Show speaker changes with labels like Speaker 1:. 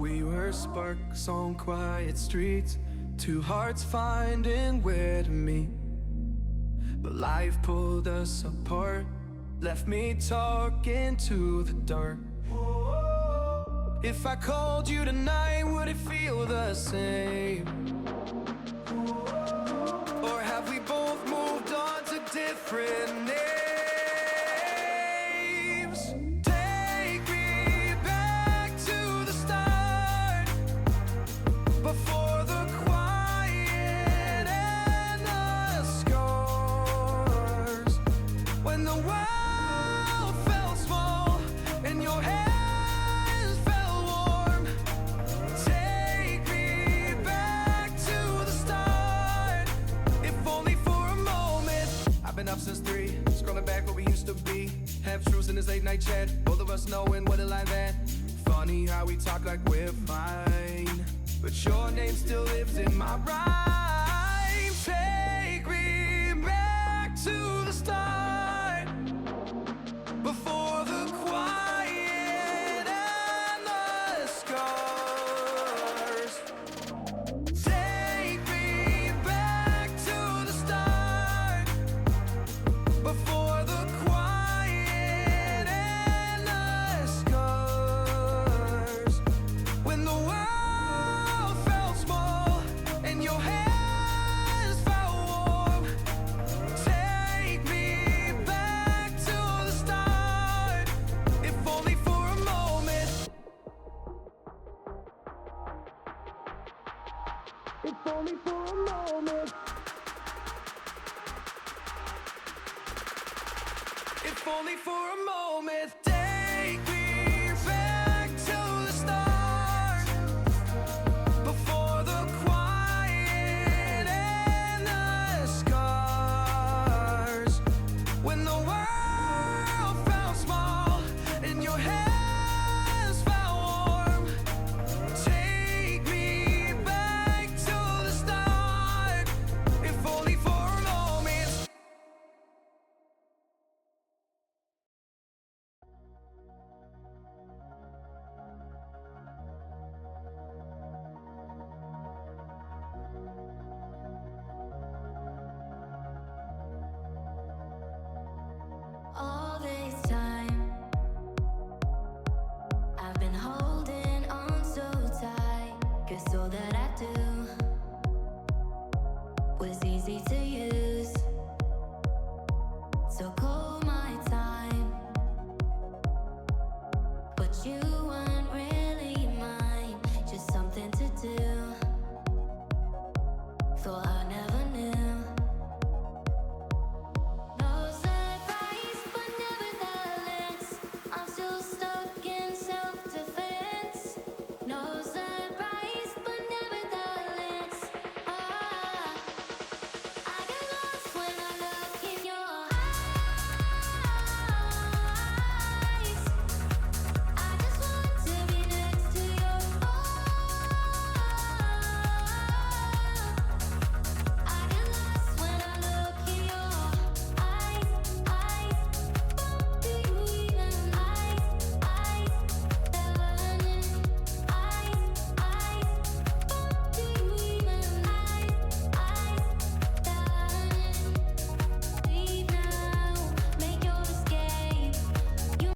Speaker 1: We were sparks on quiet streets, two hearts finding where to meet. But life pulled us apart, left me talking to the dark. If I called you tonight, would it feel the same? Or have we both moved on to different names? Take me back to the start, before the quiet and the scars. When the world felt small and your hands felt warm. Take me back to the start, if only for a moment. I've been up since 3, scrolling back what we used to be. Half truths in this late night chat, both of us knowing what a lie that. Funny how we talk like we're fine, but your name still lives in my rhyme. Take me back to the start, before the quiet and the scars. Take me back to the start, before the quiet and the scars. When the world felt small and your hands felt warm. Take me back to the start, if only for a moment. If only for a moment. If only for a moment.